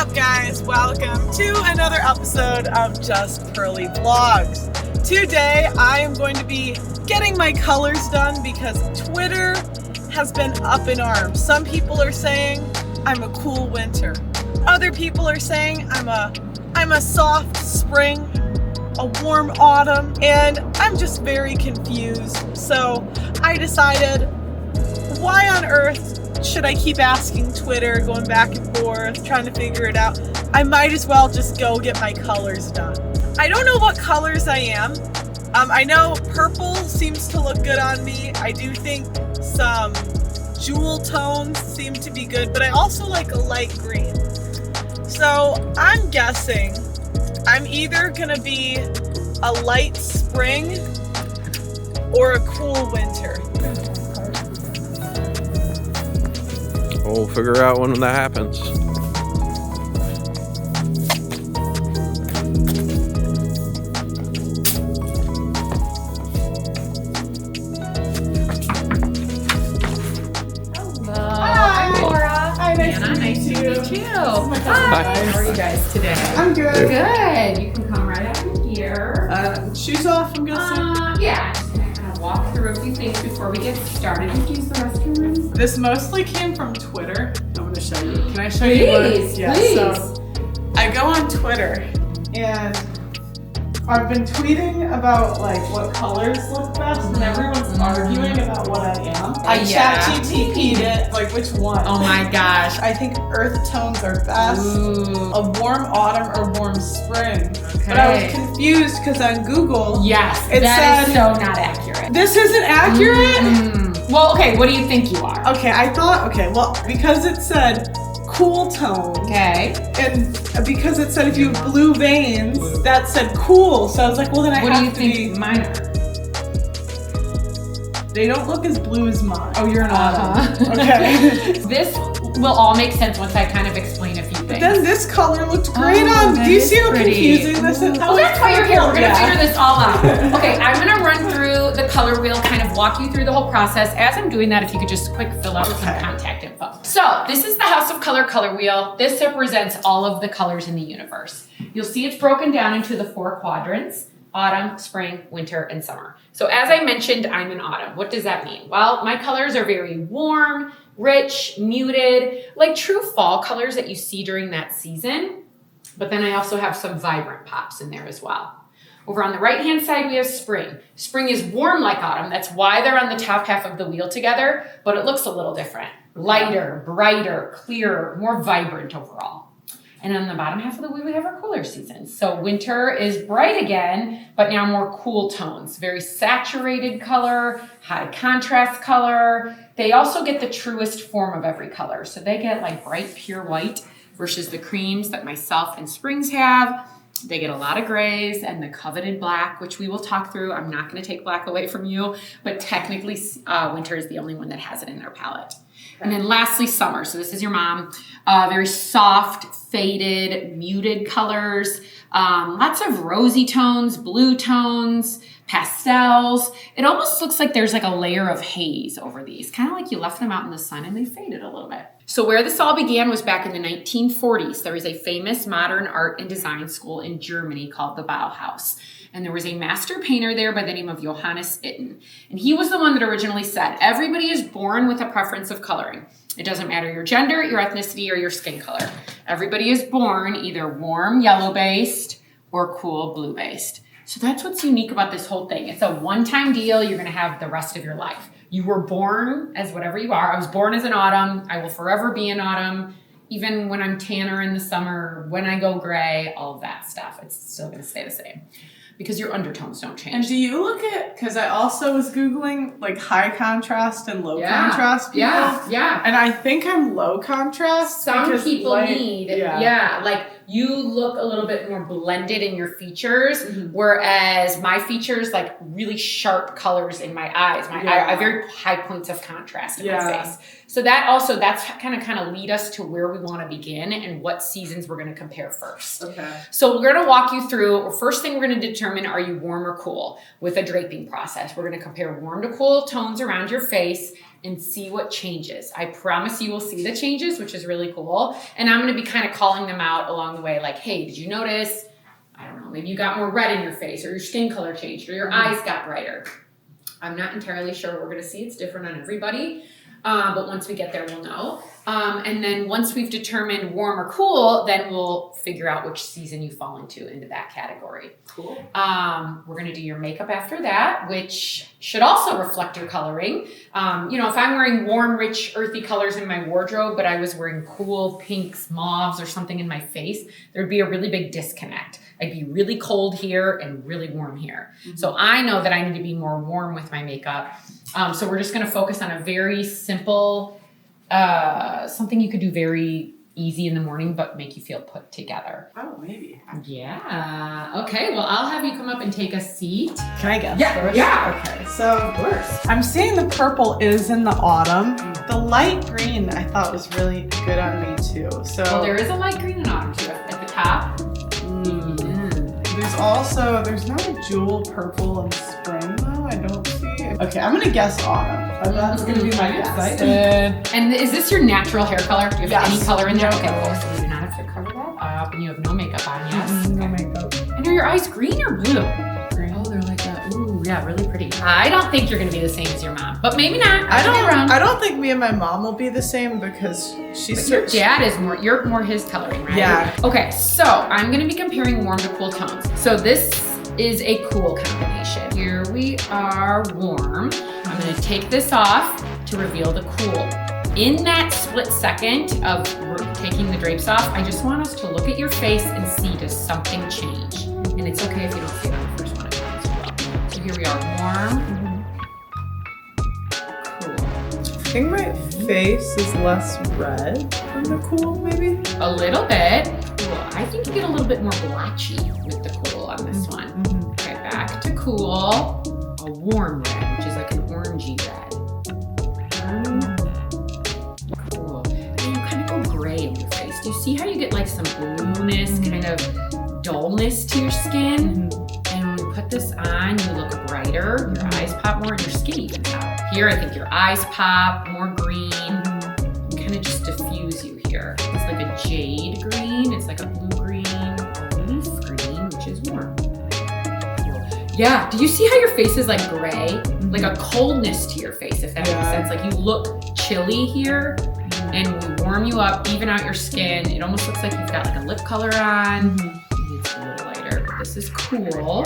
up, guys? Welcome to another episode of Just Pearly Vlogs. Today, I am going to be getting my colors done because Twitter has been up in arms. Some people are saying I'm a cool winter. Other people are saying I'm a soft spring, a warm autumn, and I'm just very confused. So I decided, why on earth should I keep asking Twitter, going back and forth, trying to figure it out? I might as well just go get my colors done. I don't know what colors I am. I know purple seems to look good on me. I do think some jewel tones seem to be good, but I also like a light green. So I'm guessing I'm either gonna be a light spring or a cool winter. We'll figure out when that happens. Hello. Hi, Laura. Hi, nice to meet you. Hi. How are you guys today? I'm good. Good. You can come right up here. Shoes off, I'm guessing. Yeah. Just gonna kind of walk through a few things before we get started. You can use the restroom rooms. This mostly came from Twitter. I'm going to show you. Can I show you what? Please. So I go on Twitter and I've been tweeting about like what colors look best, and everyone's arguing about what I am. I ChatGPT'd it, like which one. Oh my gosh. I think earth tones are best. Ooh. A warm autumn or warm spring. But I was confused because on Google, Yes. it That is said- so not accurate. this isn't accurate. Well, okay. What do you think you are? Okay, I thought, well, because it said cool tone, Okay. and because it said if you have blue veins, that said cool. So I was like, well, then I What do you have to think be. mine are? They don't look as blue as mine. Oh, you're an autumn. Uh-huh. Okay. This will all make sense once I kind of explain a few things. Then this color looked great Oh, on. that Do you is see how pretty. confusing this is? Oh, that's why you're here. We're gonna figure this all out. Yeah. Okay, I'm gonna run through the color wheel, kind of walk you through the whole process. As I'm doing that, if you could just quick fill out some contact info. So this is the House of Color color wheel. This represents all of the colors in the universe. You'll see it's broken down into the 4 quadrants: autumn, spring, winter, and summer. So as I mentioned, I'm in autumn. What does that mean? Well, my colors are very warm, rich, muted, like true fall colors that you see during that season. But then I also have some vibrant pops in there as well. Over on the right-hand side, we have spring. Spring is warm like autumn. That's why they're on the top half of the wheel together, but it looks a little different. Lighter, brighter, clearer, more vibrant overall. And on the bottom half of the wheel, we have our cooler seasons. So winter is bright again, but now more cool tones. Very saturated color, high contrast color. They also get the truest form of every color. So they get like bright, pure white versus the creams that myself and Springs have. They get a lot of grays and the coveted black, which we will talk through. I'm not going to take black away from you, but technically winter is the only one that has it in their palette. And then lastly, summer. So this is your mom. Very soft, faded, muted colors. Lots of rosy tones, blue tones, pastels. It almost looks like there's like a layer of haze over these. Kind of like you left them out in the sun and they faded a little bit. So where this all began was back in the 1940s. There was a famous modern art and design school in Germany called the Bauhaus. And there was a master painter there by the name of Johannes Itten. And he was the one that originally said, everybody is born with a preference of coloring. It doesn't matter your gender, your ethnicity, or your skin color. Everybody is born either warm yellow-based or cool blue-based. So that's what's unique about this whole thing. It's a one-time deal you're gonna have the rest of your life. You were born as whatever you are. I was born as an autumn. I will forever be an autumn. Even when I'm tanner in the summer, when I go gray, all of that stuff, it's still gonna stay the same. Because your undertones don't change. And do you look at, because I also was Googling like high contrast and low contrast people. Yeah. And I think I'm low contrast. Some people light, need, like you look a little bit more blended in your features, whereas my features, like really sharp colors in my eyes. I have very high points of contrast in my face. So that's kind of lead us to where we want to begin and what seasons we're going to compare first. Okay. So we're going to walk you through, first thing we're going to determine, are you warm or cool with a draping process. We're going to compare warm to cool tones around your face and see what changes. I promise you will see the changes, which is really cool. And I'm going to be kind of calling them out along the way, like, hey, did you notice, I don't know, maybe you got more red in your face, or your skin color changed, or your eyes got brighter. I'm not entirely sure. We're going to see it's different on everybody. But once we get there, we'll know. And then once we've determined warm or cool, then we'll figure out which season you fall into that category. Cool. We're going to do your makeup after that, which should also reflect your coloring. If I'm wearing warm, rich, earthy colors in my wardrobe, but I was wearing cool pinks, mauves, or something in my face, there'd be a really big disconnect. I'd be really cold here and really warm here. Mm-hmm. So I know that I need to be more warm with my makeup. So we're just going to focus on a very simple, something you could do very easy in the morning, but make you feel put together. Oh, maybe. Yeah. Okay. Well, I'll have you come up and take a seat. Can I guess? Yeah. Yeah. Okay. So, of course, I'm seeing the purple is in the autumn. The light green I thought was really good on me too. So well, there is a light green in autumn too at the top. There's not a jewel purple in spring though. I don't see. Okay, I'm gonna guess autumn. That's gonna be my guess. And is this your natural hair color? Do you have any color in there? No Okay, color. cool. So you do not have to cover that up, and you have no makeup on. Yes. No makeup. And are your eyes green or blue? Green. Oh, they're like that. Ooh, yeah, really pretty. I don't think you're gonna be the same as your mom, but maybe not. I don't think me and my mom will be the same because But your dad is more. You're more his coloring, right? Yeah. Okay, so I'm gonna be comparing warm to cool tones. So this is a cool combination. Here we are, warm. I'm gonna take this off to reveal the cool. In that split second of taking the drapes off, I just want us to look at your face and see, does something change? And it's okay if you don't see it on the first one at once as well. So here we are, warm, cool. I think my face is less red than the cool, maybe. A little bit. Cool. I think you get a little bit more blotchy with the cool on this one. Okay, back to cool. A warm red, which is like an orangey red. Cool. And you kind of go gray in your face. Do you see how you get like some blueness, kind of dullness to your skin? And when we put this on, you look brighter. Your eyes pop more, and your skin evens out. Here, I think your eyes pop, more green. Kind of just diffuse you here. It's like a jade green. It's like a blue-green or leaf green, which is warm. Cool. Yeah, do you see how your face is like gray? Like a coldness to your face, if that makes sense. Like you look chilly here, and we warm you up, even out your skin. It almost looks like you've got like a lip color on. Maybe it's a little lighter, but this is cool.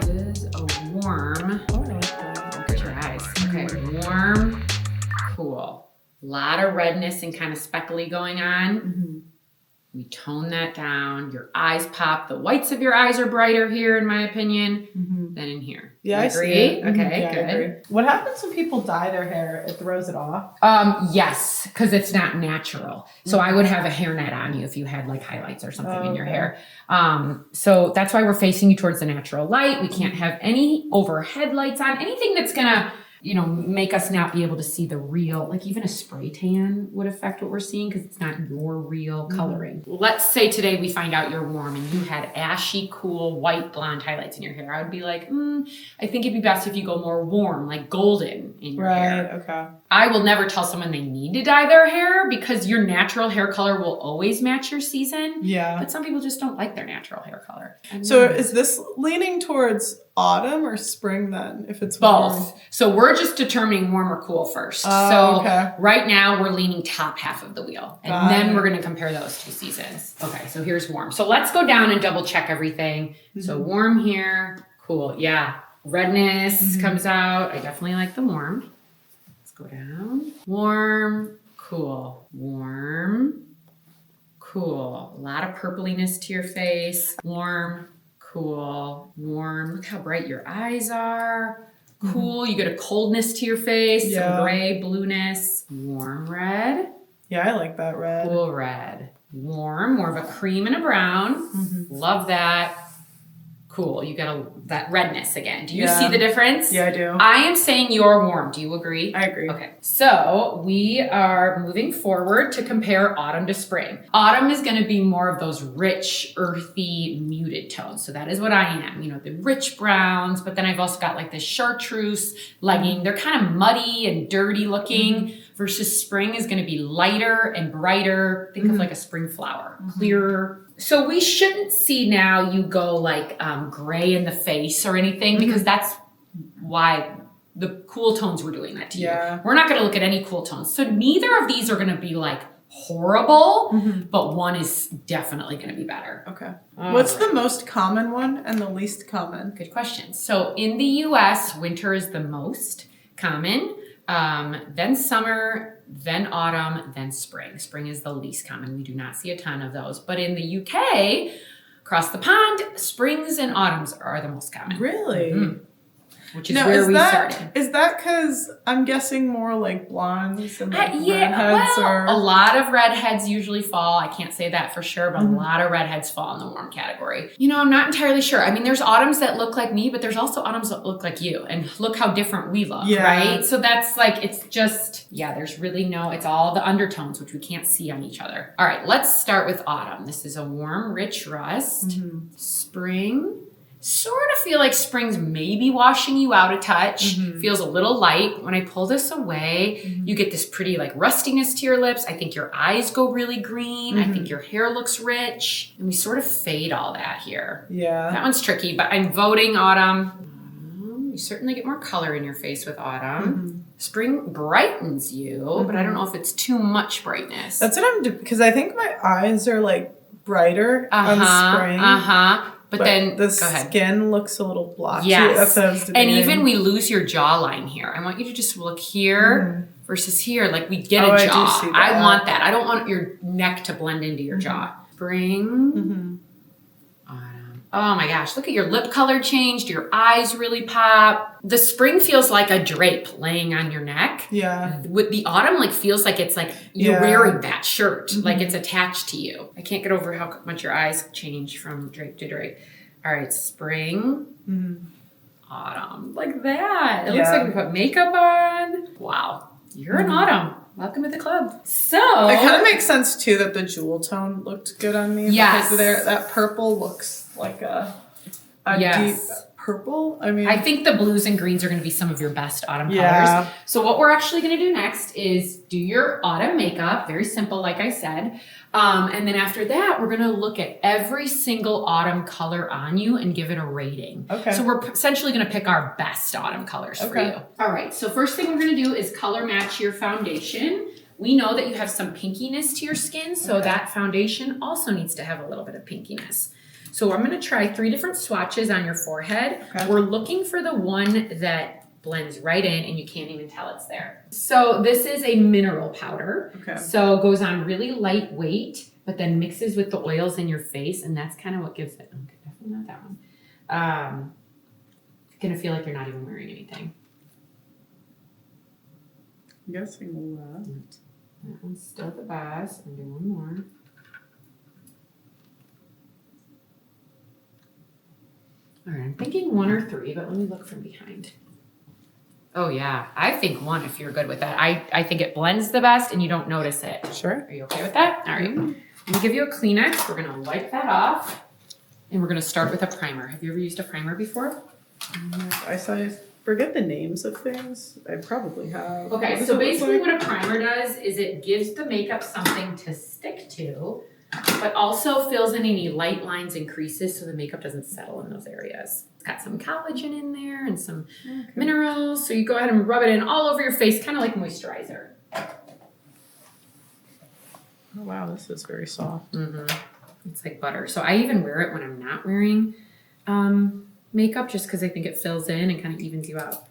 This is a warm. Look at your eyes. Okay, warm, cool. A lot of redness and kind of speckly going on. We tone that down. Your eyes pop. The whites of your eyes are brighter here, in my opinion, than in here. Yeah, I agree. Okay, Yeah, good. I agree. What happens when people dye their hair? It throws it off. Yes, because it's not natural. So I would have a hairnet on you if you had like highlights or something in your hair. So that's why we're facing you towards the natural light. We can't have any overhead lights on. Anything that's gonna make us not be able to see the real, like even a spray tan would affect what we're seeing because it's not your real coloring. Let's say today we find out you're warm and you had ashy, cool, white, blonde highlights in your hair. I would be like, I think it'd be best if you go more warm, like golden in your hair. Okay. I will never tell someone they need to dye their hair because your natural hair color will always match your season. Yeah. But some people just don't like their natural hair color. So is this leaning towards autumn or spring then? If it's both. warm? So we're just determining warm or cool first. Okay. Right now we're leaning top half of the wheel. And then we're going to compare those two seasons. Okay, so here's warm. So let's go down and double check everything. So warm here. Cool. Yeah. Redness comes out. I definitely like the warm. Let's go down. Warm. Cool. Warm. Cool. A lot of purpliness to your face. Warm. Cool. Warm. Look how bright your eyes are. Cool. You get a coldness to your face. Some gray, blueness. Warm red. Yeah, I like that red. Cool red. Warm. More of a cream and a brown. Love that. Cool. You got that redness again. Do you see the difference? Yeah, I do. I am saying you're warm. Do you agree? I agree. Okay. So we are moving forward to compare autumn to spring. Autumn is going to be more of those rich, earthy, muted tones. So that is what I am. You know, the rich browns, but then I've also got like this chartreuse legging. They're kind of muddy and dirty looking versus spring is going to be lighter and brighter. Think of like a spring flower, clearer. So we shouldn't see now you go like gray in the face or anything because that's why the cool tones were doing that to you. We're not going to look at any cool tones. So neither of these are going to be like horrible, but one is definitely going to be better. Okay. What's the most common one and the least common? Good question. So in the US, winter is the most common, then summer, then autumn, then spring. Spring is the least common. We do not see a ton of those. But in the UK, across the pond, springs and autumns are the most common. Really? Which is where we started. Is that because I'm guessing more like blondes and like redheads? Well, a lot of redheads usually fall. I can't say that for sure, but a lot of redheads fall in the warm category. You know, I'm not entirely sure. I mean, there's autumns that look like me, but there's also autumns that look like you. And look how different we look, right? So that's like, it's just, there's really it's all the undertones, which we can't see on each other. All right, let's start with autumn. This is a warm, rich rust. Spring. Sort of feel like spring's maybe washing you out a touch. Feels a little light. When I pull this away, you get this pretty like rustiness to your lips. I think your eyes go really green. I think your hair looks rich. And we sort of fade all that here. Yeah. That one's tricky, but I'm voting autumn. You certainly get more color in your face with autumn. Spring brightens you, but I don't know if it's too much brightness. That's what I'm doing, because I think my eyes are like brighter on spring. But then the skin looks a little blotchy. Yes. That's what I was debating. And even we lose your jawline here. I want you to just look here versus here. Like we get a jaw. I do see that. I want that. I don't want your neck to blend into your jaw. Spring. Autumn. Oh my gosh. Look at your lip color changed. Your eyes really pop. The spring feels like a drape laying on your neck. Yeah. With the autumn, like feels like it's like you're wearing that shirt. Like it's attached to you. I can't get over how much your eyes change from drape to drape. All right, spring, autumn, like that. It looks like we put makeup on. Wow, you're an autumn. Welcome to the club. So it kind of makes sense too that the jewel tone looked good on me. Yes. Because that purple looks like a deep purple. I mean, I think the blues and greens are going to be some of your best autumn colors. So what we're actually going to do next is do your autumn makeup. Very simple, like I said. And then after that, we're going to look at every single autumn color on you and give it a rating. Okay. So we're essentially going to pick our best autumn colors for you. All right. So first thing we're going to do is color match your foundation. We know that you have some pinkiness to your skin, so that foundation also needs to have a little bit of pinkiness. So I'm going to try 3 different swatches on your forehead. We're looking for the one that blends right in and you can't even tell it's there. So this is a mineral powder. So it goes on really lightweight, but then mixes with the oils in your face, and that's kind of what gives it. Okay, definitely not that one. You're gonna feel like you're not even wearing anything. I'm guessing that. That one's still the best. I'm gonna do one more. All right, I'm thinking 1 or 3, but let me look from behind. Oh yeah, I think 1 if you're good with that. I think it blends the best and you don't notice it. Sure. Are you okay with that? All right. I'm gonna give you a Kleenex. We're gonna wipe that off and we're gonna start with a primer. Have you ever used a primer before? I forget the names of things. I probably have. Okay, so basically what a primer does is it gives the makeup something to stick to, but also fills in any light lines and creases so the makeup doesn't settle in those areas. It's got some collagen in there and some minerals. So you go ahead and rub it in all over your face, kind of like moisturizer. Oh wow, this is very soft. It's like butter. So I even wear it when I'm not wearing makeup just because I think it fills in and kind of evens you out.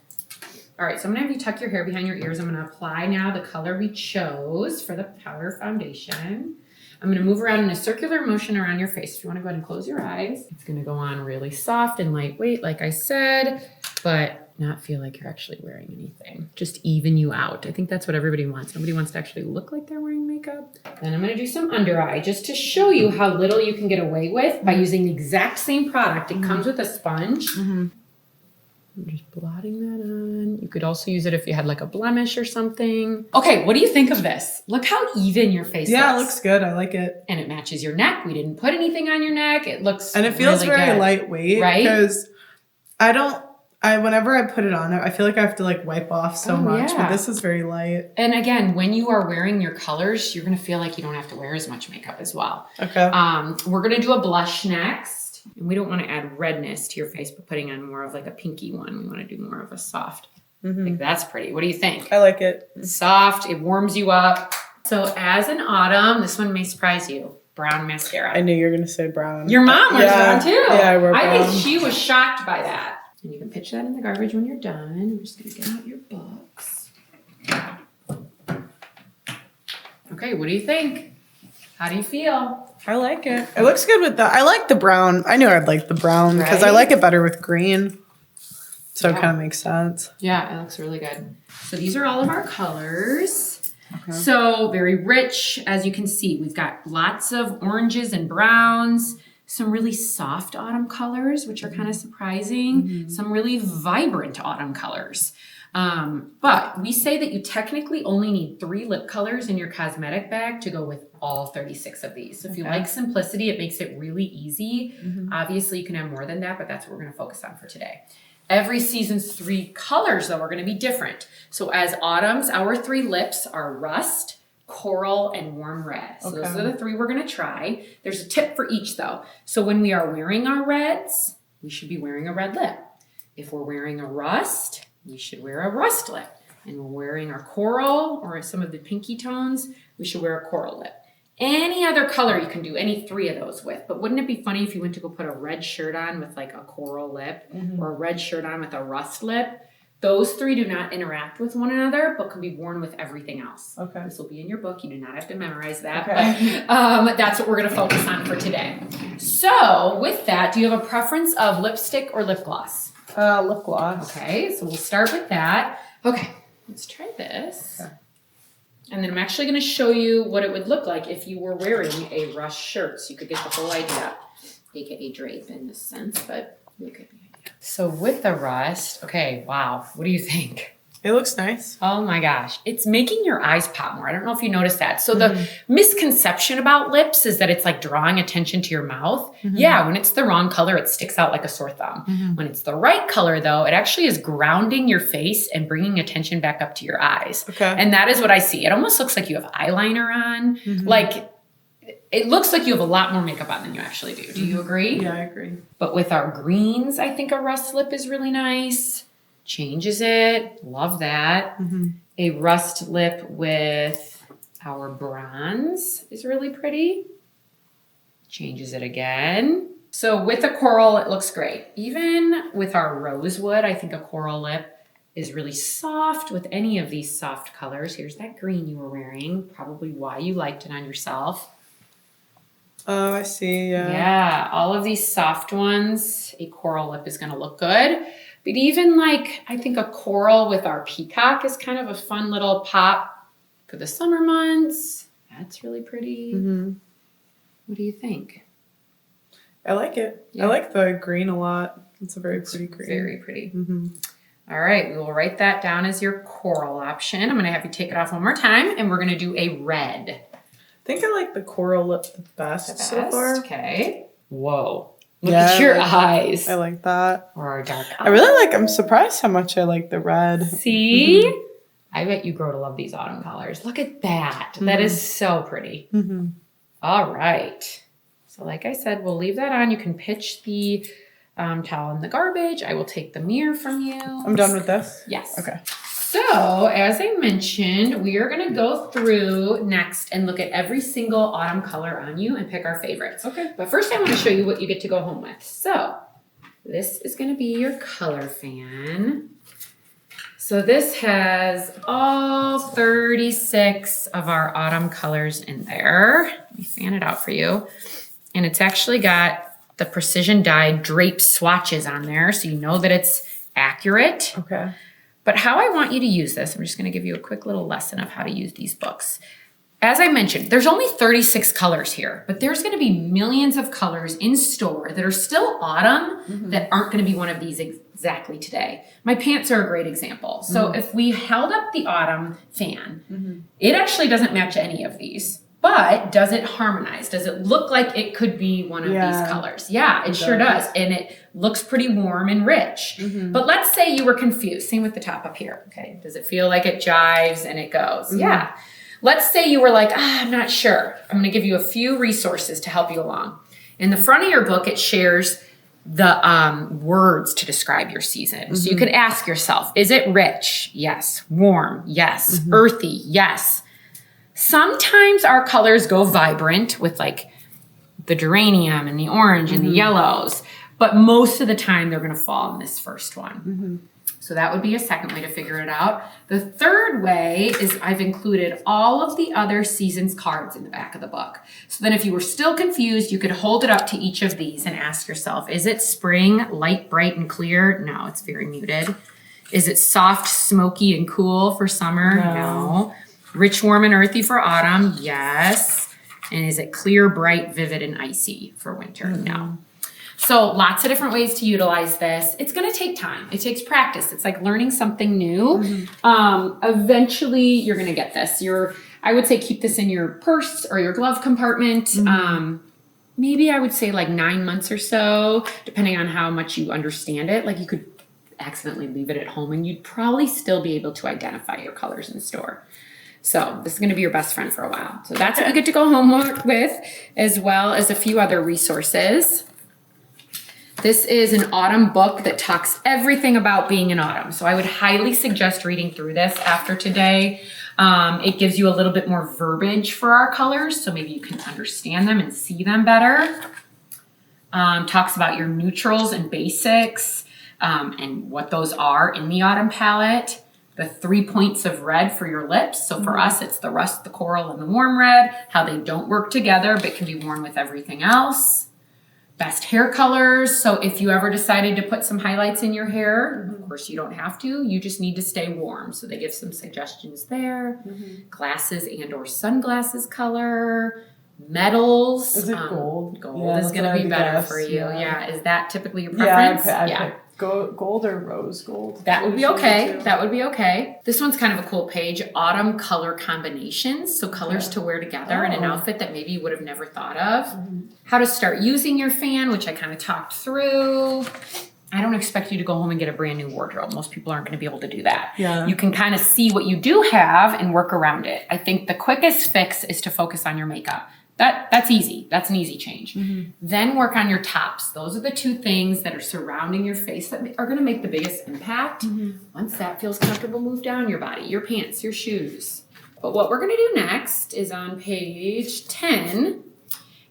All right, so I'm gonna have you tuck your hair behind your ears. I'm gonna apply now the color we chose for the powder foundation. I'm gonna move around in a circular motion around your face. If you wanna go ahead and close your eyes. It's gonna go on really soft and lightweight, like I said, but not feel like you're actually wearing anything. Just even you out. I think that's what everybody wants. Nobody wants to actually look like they're wearing makeup. Then I'm gonna do some under eye just to show you how little you can get away with by using the exact same product. It comes with a sponge. I'm just blotting that on. You could also use it if you had like a blemish or something. Okay, what do you think of this? Look how even your face looks. Yeah, it looks good. I like it. And it matches your neck. We didn't put anything on your neck. It looks And it feels really very good. lightweight. Right? Because whenever I put it on, I feel like I have to like wipe off so much. yeah. But this is very light. And again, when you are wearing your colors, you're gonna feel like you don't have to wear as much makeup as well. Okay. We're gonna do a blush next. And we don't want to add redness to your face, but putting on more of like a pinky one. We want to do more of a soft. Like that's pretty. What do you think? I like it. It's soft. It warms you up. So as an autumn, this one may surprise you. Brown mascara. I knew you were going to say brown. Your mom wears brown too. Yeah, I wear brown. I think she was shocked by that. And you can pitch that in the garbage when you're done. We're just going to get out your books. Okay, what do you think? How do you feel? I like it. It looks good with that. I like the brown. I knew I'd like the brown because I Right? like it better with green. So it Yeah. kind of makes sense. Yeah, it looks really good. So these are all of our colors. So very rich, as you can see. We've got lots of oranges and browns, some really soft autumn colors, which are kind of surprising, some really vibrant autumn colors. But we say that you technically only need 3 lip colors in your cosmetic bag to go with all 36 of these. So if you like simplicity, it makes it really easy. Obviously, you can have more than that, but that's what we're going to focus on for today. Every season's 3 colors, though, are going to be different. So as autumns, our 3 lips are rust, coral, and warm red. So those are the 3 we're going to try. There's a tip for each, though. So when we are wearing our reds, we should be wearing a red lip. If we're wearing a rust, we should wear a rust lip. And when we're wearing our coral or some of the pinky tones, we should wear a coral lip. Any other color you can do any 3 of those with. But wouldn't it be funny if you went to go put a red shirt on with like a coral lip or a red shirt on with a rust lip? Those 3 do not interact with one another, but can be worn with everything else. Okay. This will be in your book. You do not have to memorize that. Okay. But that's what we're going to focus on for today. So with that, do you have a preference of lipstick or lip gloss? Lip gloss. Okay, so we'll start with that. Okay, let's try this. Okay. And then I'm actually going to show you what it would look like if you were wearing a rush shirt. So you could get the whole idea, aka drape in this sense, but you get the idea. So with the rust, okay, wow, what do you think? It looks nice. Oh my gosh, it's making your eyes pop more. I don't know if you noticed that. So the misconception about lips is that it's like drawing attention to your mouth. Yeah, when it's the wrong color, it sticks out like a sore thumb. When it's the right color though, it actually is grounding your face and bringing attention back up to your eyes. Okay. And that is what I see. It almost looks like you have eyeliner on. Like it looks like you have a lot more makeup on than you actually do. Do you agree? Yeah, I agree. But with our greens, I think a rust lip is really nice. Changes it. Love that. A rust lip with our bronze is really pretty. Changes it again. So with a coral, it looks great. Even with our rosewood, I think a coral lip is really soft with any of these soft colors. Here's that green you were wearing. Probably why you liked it on yourself. Oh, I see. Yeah. Yeah, all of these soft ones, a coral lip is going to look good. But even like, I think a coral with our peacock is kind of a fun little pop for the summer months. That's really pretty. What do you think? I like it. Yeah. I like the green a lot. It's a very pretty green. Very pretty. All right, we will write that down as your coral option. I'm going to have you take it off one more time, and we're going to do a red. I think I like the coral lip the best so far. Okay. Whoa. Look Yeah, at your I like- eyes. I like that. Or our dark I really like, I'm surprised how much I like the red. See? I bet you grow to love these autumn colors. Look at that. That is so pretty. All right. So like I said, we'll leave that on. You can pitch the towel in the garbage. I will take the mirror from you. I'm done with this? Yes. Okay. So as I mentioned, we are going to go through next and look at every single autumn color on you and pick our favorites. Okay. But first I want to show you what you get to go home with. So this is going to be your color fan. So this has all 36 of our autumn colors in there. Let me fan it out for you. And it's actually got the precision dyed drape swatches on there. So you know that it's accurate. Okay. But how I want you to use this, I'm just going to give you a quick little lesson of how to use these books. As I mentioned, there's only 36 colors here, but there's going to be millions of colors in store that are still autumn that aren't going to be one of these exactly today. My pants are a great example. So if we held up the autumn fan, it actually doesn't match any of these, but does it harmonize? Does it look like it could be one of these colors? Yeah, it sure does. And it looks pretty warm and rich. But let's say you were confused. Same with the top up here. Okay. Does it feel like it jives and it goes? Yeah. Let's say you were like, I'm not sure. I'm going to give you a few resources to help you along. In the front of your book, it shares the words to describe your season. So you could ask yourself, is it rich? Yes. Warm? Yes. Earthy? Yes. Sometimes our colors go vibrant with like the geranium and the orange and the yellows, but most of the time they're going to fall in this first one. So that would be a second way to figure it out. The third way is I've included all of the other seasons cards in the back of the book. So then if you were still confused, you could hold it up to each of these and ask yourself, is it spring, light, bright, and clear? No, it's very muted. Is it soft, smoky, and cool for summer? No. Rich, warm, and earthy for autumn? Yes. And is it clear, bright, vivid, and icy for winter? No. So lots of different ways to utilize this. It's going to take time. It takes practice. It's like learning something new. Eventually you're going to get this. I would say keep this in your purse or your glove compartment. Maybe I would say like 9 months or so, depending on how much you understand it. Like you could accidentally leave it at home and you'd probably still be able to identify your colors in the store. So this is going to be your best friend for a while. So that's what you get to go home with, as well as a few other resources. This is an autumn book that talks everything about being in autumn. So I would highly suggest reading through this after today. It gives you a little bit more verbiage for our colors, so maybe you can understand them and see them better. Talks about your neutrals and basics and what those are in the autumn palette. The 3 points of red for your lips. So for us, it's the rust, the coral, and the warm red. How they don't work together, but can be worn with everything else. Best hair colors. So if you ever decided to put some highlights in your hair, of course you don't have to. You just need to stay warm. So they give some suggestions there. Glasses and or sunglasses color. Metals. Is it gold? Gold is going to be better for you. Yeah. Is that typically your preference? Yeah. Gold or rose gold? That would be okay. That would be okay. This one's kind of a cool page. Autumn color combinations. So colors to wear together in an outfit that maybe you would have never thought of. How to start using your fan, which I kind of talked through. I don't expect you to go home and get a brand new wardrobe. Most people aren't going to be able to do that. Yeah. You can kind of see what you do have and work around it. I think the quickest fix is to focus on your makeup. That's easy. That's an easy change. Then work on your tops. Those are the two things that are surrounding your face that are going to make the biggest impact. Once that feels comfortable, move down your body, your pants, your shoes. But what we're going to do next is on page 10.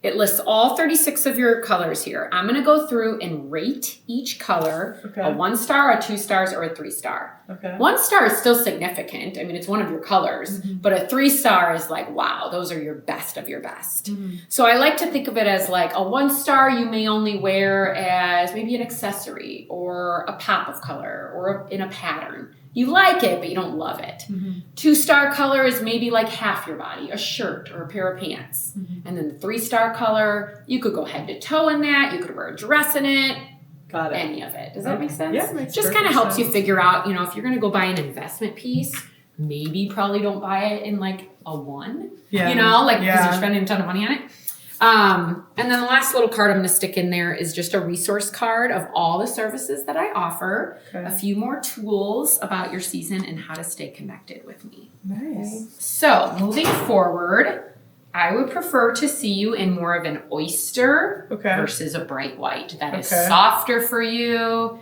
It lists all 36 of your colors here. I'm going to go through and rate each color, a 1 star, a 2 stars, or a 3 star. 1 star is still significant. I mean, it's one of your colors, but a 3 star is like, wow, those are your best of your best. So I like to think of it as like a 1 star you may only wear as maybe an accessory or a pop of color or in a pattern. You like it, but you don't love it. 2 star color is maybe like half your body, a shirt or a pair of pants. And then the 3 star color, you could go head to toe in that. You could wear a dress in it. Got it. Any of it. Does that make sense? Yeah, it makes just kind of helps you figure out, if you're going to go buy an investment piece, maybe probably don't buy it in like a 1. Because you're spending a ton of money on it. And then the last little card I'm going to stick in there is just a resource card of all the services that I offer, a few more tools about your season and how to stay connected with me. Nice. So moving forward, I would prefer to see you in more of an oyster versus a bright white. That is softer for you.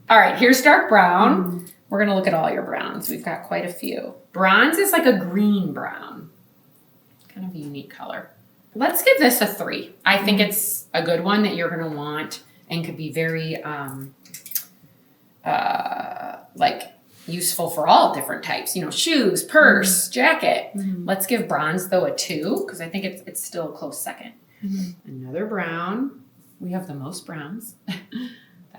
All right, here's dark brown. We're going to look at all your browns. We've got quite a few. Bronze is like a green brown. Kind of a unique color. Let's give this a 3. I think it's a good one that you're going to want and could be very useful for all different types. Shoes, purse, jacket. Let's give bronze though a 2 because I think it's still a close second. Another brown. We have the most browns.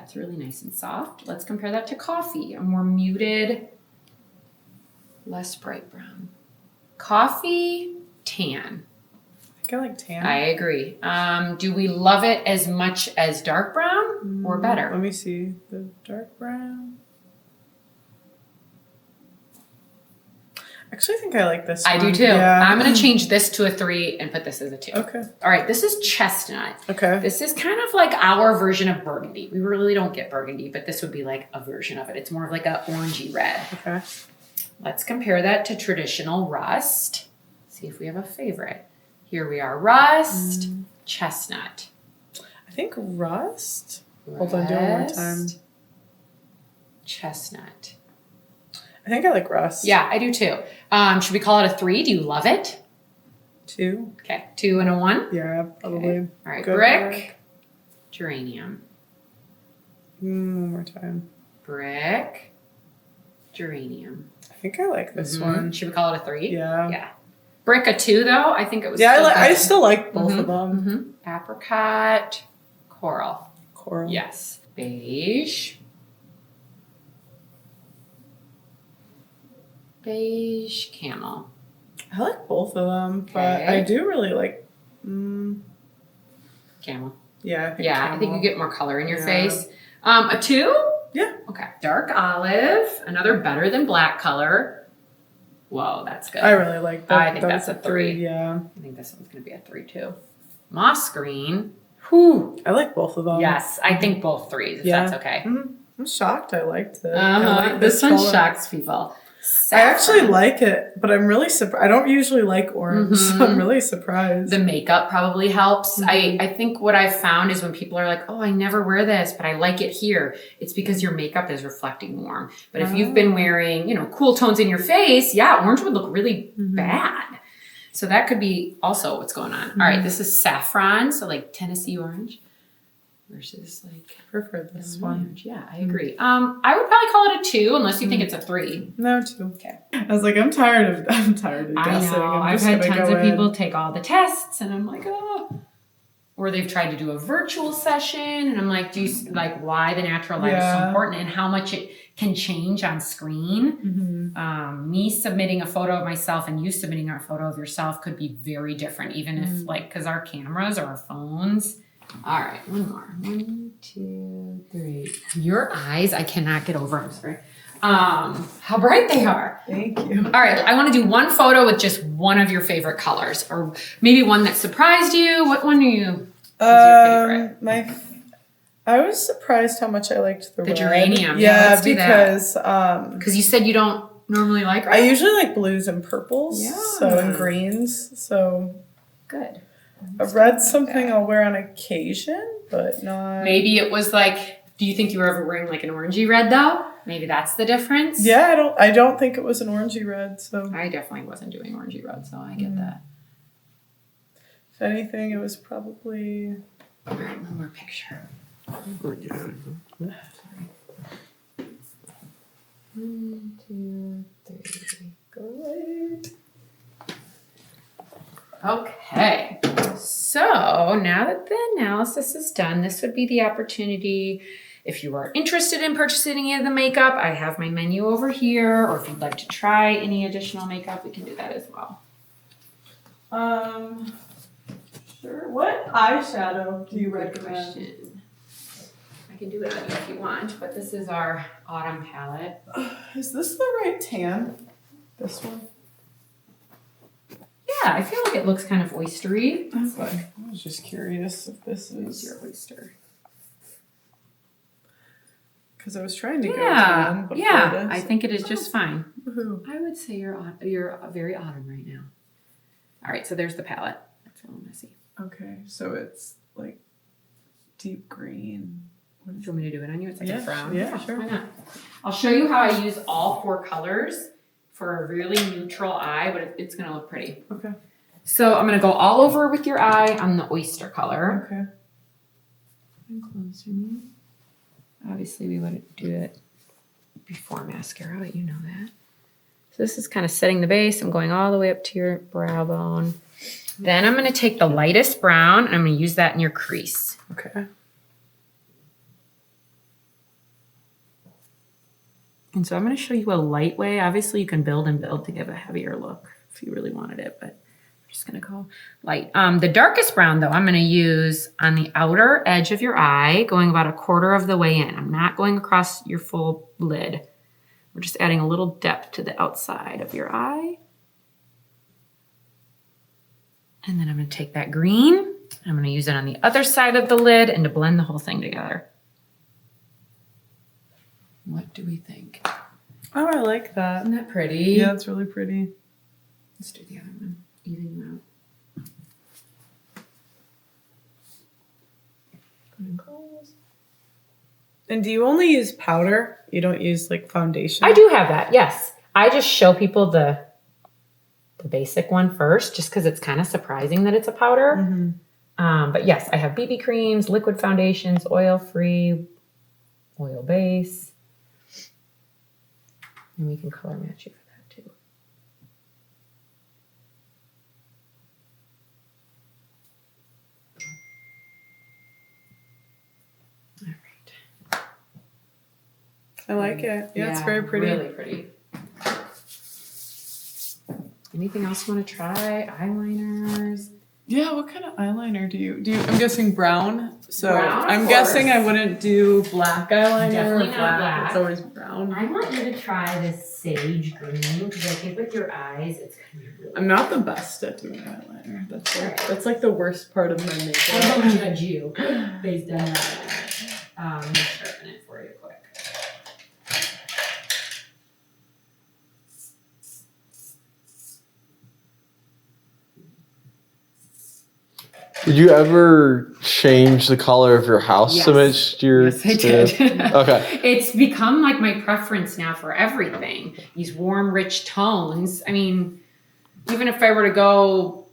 That's really nice and soft. Let's compare that to coffee, a more muted, less bright brown. Coffee, tan. I think I like tan. I agree. Do we love it as much as dark brown or better? Let me see the dark brown. Actually, I think I like this one. I do too. Yeah. I'm going to change this to a 3 and put this as a 2. Okay. All right, this is chestnut. Okay. This is kind of like our version of burgundy. We really don't get burgundy, but this would be like a version of it. It's more of like a orangey red. Okay. Let's compare that to traditional rust. See if we have a favorite. Here we are, rust, chestnut. I think rust. Hold on, do it one more time. Chestnut. I think I like rust. Yeah, I do too. Should we call it a 3? Do you love it? 2. Okay, 2 and a 1. Yeah, probably. Okay. All right, Good brick, geranium. One more time. Brick, geranium. I think I like this one. Should we call it a 3? Yeah. Yeah. Brick a 2 though. I think it was. Yeah, still I good. still like both of them. Apricot, coral. Coral. Yes. Beige. Beige, camel. I like both of them, but Okay. I do really like. Camel. Yeah. I think Yeah, I think camel. you get more color in your Yeah. face. A 2? Yeah. Okay. Dark olive, another better than black color. Whoa, that's good. I really like that. I think that that's was a 3. Yeah. I think this one's going to be a 3 too. Moss green. Whew. I like both of them. Yes, I think both 3s, if Yeah. that's okay. I'm shocked. I liked it. I like This one color. shocks people. I actually like it, but I'm really surprised. I don't usually like orange, so I'm really surprised. The makeup probably helps. I think what I've found is when people are like, oh, I never wear this, but I like it here. It's because your makeup is reflecting warm. But if you've been wearing, cool tones in your face, yeah, orange would look really bad. So that could be also what's going on. All right, this is saffron, so like Tennessee orange versus like I prefer this one. orange. Yeah, I agree. I would probably call it a 2 unless you think it's a 3. No, 2. Okay. I was like, I'm tired of guessing. I know. I'm I've just had gonna tons go of in. people take all the tests, and I'm like, oh. Or they've tried to do a virtual session, and I'm like, why the natural light is so Yeah. important, and how much it can change on screen. Me submitting a photo of myself and you submitting a photo of yourself could be very different, even if because our cameras or our phones. All right, one more. 1, 2, 3. Your eyes, I cannot get over. I'm sorry. How bright they are. Thank you. All right, I want to do one photo with just one of your favorite colors, or maybe one that surprised you. What one are you? Is your favorite? I was surprised how much I liked the red. geranium. Yeah, Yeah, let's do that. because You said you don't normally like I red. usually like blues and purples, Yeah. so and greens. So Good. a red's something I'll wear on occasion, but not. Maybe it was like. Do you think you were ever wearing like an orangey red though? Maybe that's the difference. Yeah, I don't think it was an orangey red. So I definitely wasn't doing orangey red, so I get that. if anything, it was probably. All right, one more picture. Yeah. 1, 2, 3. Good. Okay. So now that the analysis is done, this would be the opportunity. If you are interested in purchasing any of the makeup, I have my menu over here. Or if you'd like to try any additional makeup, we can do that as well. Sure. What eyeshadow do you Good recommend? question. I can do it on you if you want, but this is our autumn palette. Is this the right tan? This one? Yeah, I feel like it looks kind of oystery. Let's look. I was just curious if this Here's is your oyster. because I was trying to go Yeah, tan before yeah. this. I think it is just fine. Woohoo. I would say you're very autumn right now. All right, so there's the palette. That's a little messy. Okay, so it's like deep green. Do you want me to do it on you? It's like Yeah, a brown. yeah, sure. Why not? I'll show you how I use all 4 colors for a really neutral eye, but it's going to look pretty. Okay. So I'm going to go all over with your eye on the oyster color. Okay. And closer. Obviously, we would do it before mascara, but you know that. So this is kind of setting the base. I'm going all the way up to your brow bone. Then I'm going to take the lightest brown, and I'm going to use that in your crease. Okay. And so I'm going to show you a light way. Obviously, you can build and build to give a heavier look if you really wanted it, but I'm just going to go light. The darkest brown, though, I'm going to use on the outer edge of your eye, going about a quarter of the way in. I'm not going across your full lid. We're just adding a little depth to the outside of your eye. And then I'm going to take that green. I'm going to use it on the other side of the lid and to blend the whole thing together. What do we think? Oh, I like that. Isn't that pretty? Yeah, it's really pretty. Let's do the other one. Even them out. And do you only use powder? You don't use like foundation? I do have that, yes. I just show people the basic one first, just because it's kind of surprising that it's a powder. Mm-hmm. But yes, I have BB creams, liquid foundations, oil-free, oil base. And we can color match you for that too. All right. I like it. Yeah, it's very pretty. Really pretty. Anything else you want to try? Eyeliners? Yeah, what kind of eyeliner do you I'm guessing brown. So Brown, I'm of guessing course. I wouldn't do black eyeliner Definitely or not black. black. It's always brown. I want you to try this sage green because I think with your eyes it's kind of really. I'm not the best at doing eyeliner. That's like the worst part of my I makeup. don't judge you based on that. Let me sharpen it for you quick. Did you ever change the color of your house Yes. to match your? Yes, I did. Okay. It's become like my preference now for everything. These warm, rich tones. I mean, even if I were to go,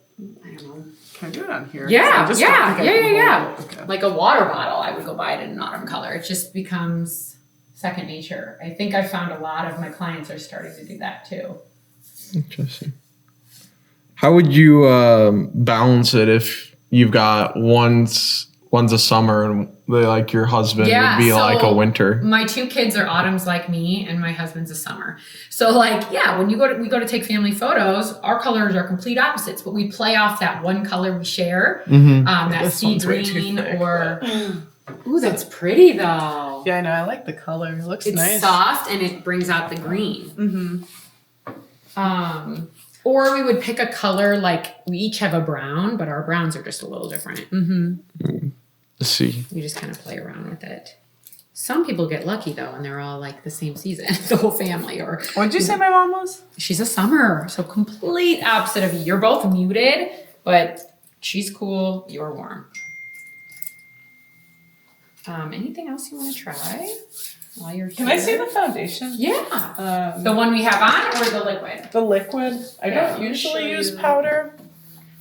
I don't know, Can I do it on here? Yeah, I just yeah, don't think I yeah, can yeah, hold it. Okay. like a water bottle, I would go buy it in an autumn color. It just becomes second nature. I think I found a lot of my clients are starting to do that too. Interesting. How would you balance it if you've got one's a summer and like your husband would be like a winter? My two kids are autumns like me, and my husband's a summer. So like, yeah, when we go to take family photos, our colors are complete opposites, but we play off that one color we share, Mm-hmm. that This sea one's way too green thick, or. Ooh, that's pretty though. Yeah, I know. I like the color. It looks It's nice. soft and it brings out the green. Mm-hmm. Or we would pick a color, like we each have a brown, but our browns are just a little different. Mm-hmm. Let's see. You just kind of play around with it. Some people get lucky though, and they're all like the same season, the whole family. Or What'd you say my mom was? she's a summer, so complete opposite of you. You're both muted, but she's cool. You're warm. Anything else you want to try while you're here? Can I see the foundation? Yeah. The one we have on, or the liquid? The liquid. I Yeah, don't let me usually show use you. powder.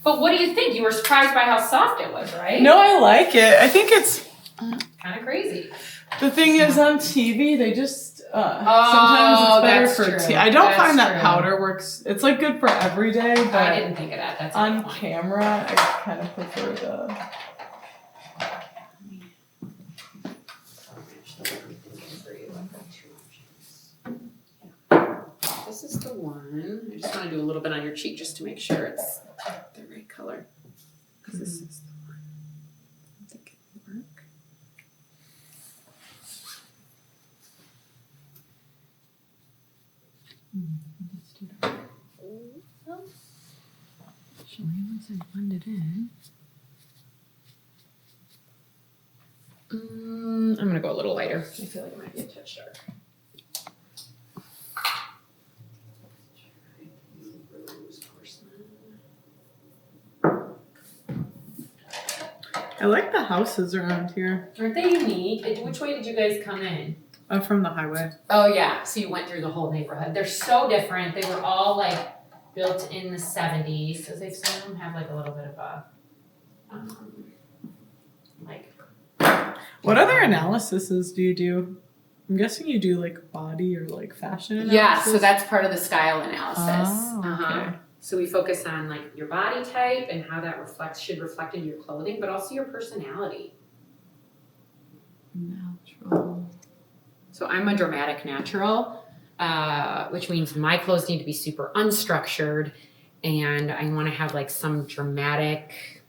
But what do you think? You were surprised by how soft it was, right? No, I like it. I think it's Kind of crazy. the thing is on TV. They just Oh, sometimes that's it's better for true. I don't That's find that true. powder works. It's like good for every day, I but didn't think of that. That's a on good point. camera, I kind of prefer the. This is the one. I just want to do a little bit on your cheek just to make sure it's the right color. Because this is the one. I think it will work. Let's do that. Show you once I blend it in. I'm gonna go a little lighter. I feel like it might be a touch dark. I like the houses around here. Aren't they unique? Which way did you guys come in? From the highway. Oh yeah, so you went through the whole neighborhood. They're so different. They were all like built in the 70s. So some of them have like a little bit of a like. What other analyses do you do? I'm guessing you do like body or like fashion analysis. Yeah, so that's part of the style analysis. Oh, okay. So we focus on like your body type and how that should reflect in your clothing, but also your personality. Natural. So I'm a dramatic natural. which means my clothes need to be super unstructured, and I want to have like some dramatic,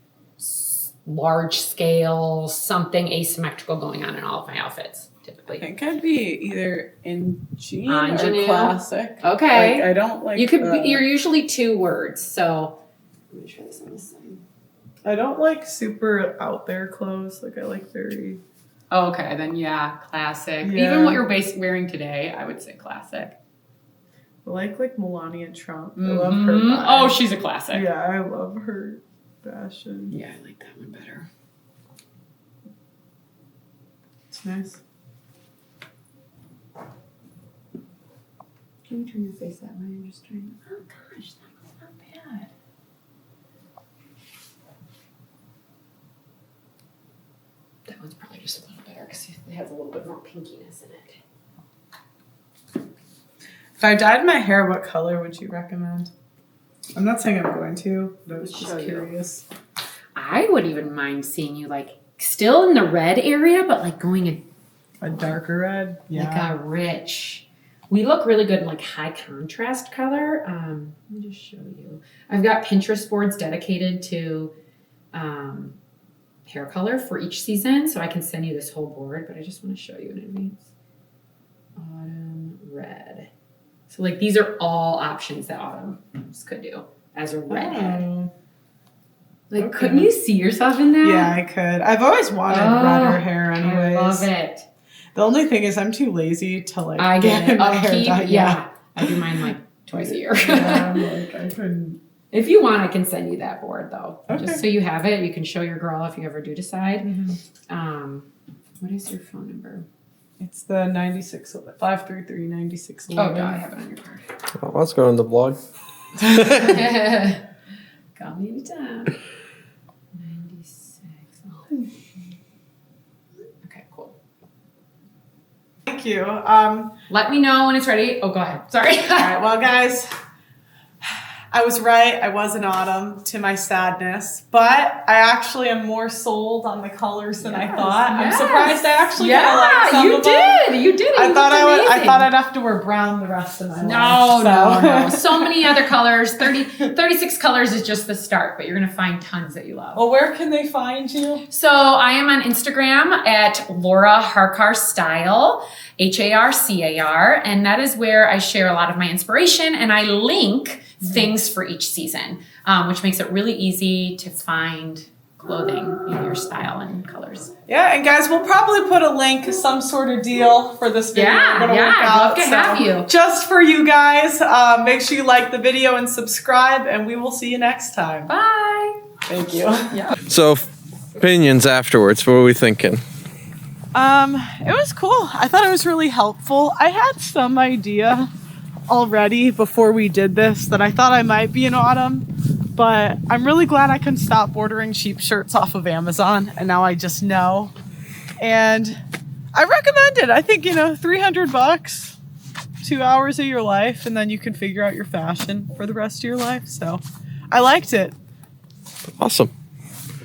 large scale, something asymmetrical going on in all of my outfits. Typically, I think I'd be either Ingenue or classic. Okay, Like, I don't like. You could. You're usually 2 words, so I'm gonna try this on this side. I don't like super out there clothes. Like I like very. Oh, okay, then yeah, classic. Yeah. Even what you're wearing today, I would say classic. I like Melania Trump. I Mm-hmm. love her. Vibe. Oh, she's a classic. Yeah, I love her fashion. Yeah, I like that one better. It's nice. Can you turn your face that way? I'm just trying. Oh gosh, that's not bad. That one's probably just a little better because it has a little bit more pinkiness in it. If I dyed my hair, what color would you recommend? I'm not saying I'm going to, but I was just curious. I would even mind seeing you like still in the red area, but like going a darker red. Yeah. Like a rich. We look really good in like high contrast color. Let me just show you. I've got Pinterest boards dedicated to hair color for each season, so I can send you this whole board, but I just want to show you in advance. Autumn red. So like these are all options that autumns could do as a redhead. Oh. Like, Okay. couldn't you see yourself in that? Yeah, I could. I've always wanted redder hair anyways. I love it. The only thing is I'm too lazy to like I get it. my hair dyed. Yeah. I do mine like twice a year. Yeah, I'm like, I couldn't. If you want, I can send you that board though. Okay. Just so you have it. You can show your girl if you ever do decide. Mm-hmm. What is your phone number? It's the 533-9611. Oh, God, I have it on your card. Oh, let's go on the blog. Call me anytime. 96. Oh. Okay, cool. Thank you. Let me know when it's ready. Oh, go ahead. Sorry. All right, well, guys, I was right. I was in autumn to my sadness, but I actually am more sold on the colors than I thought. I'm surprised I actually like some you of them. You did. I thought I'd have to wear brown the rest of my life. No. So many other colors. 36 colors is just the start, but you're going to find tons that you love. Well, where can they find you? So I am on Instagram at Laura Harcar Style, HARCAR, and that is where I share a lot of my inspiration, and I link things for each season, which makes it really easy to find clothing in your style and colors. Yeah, and guys, we'll probably put a link, some sort of deal for this video. I'd love to have you. Just for you guys. Make sure you like the video and subscribe, and we will see you next time. Bye. Thank you. Yeah. So, opinions afterwards. What were we thinking? It was cool. I thought it was really helpful. I had some idea already before we did this that I thought I might be in autumn, but I'm really glad I couldn't stop ordering cheap shirts off of Amazon, and now I just know. And I recommend it. I think, $300, 2 hours of your life, and then you can figure out your fashion for the rest of your life. So I liked it. Awesome.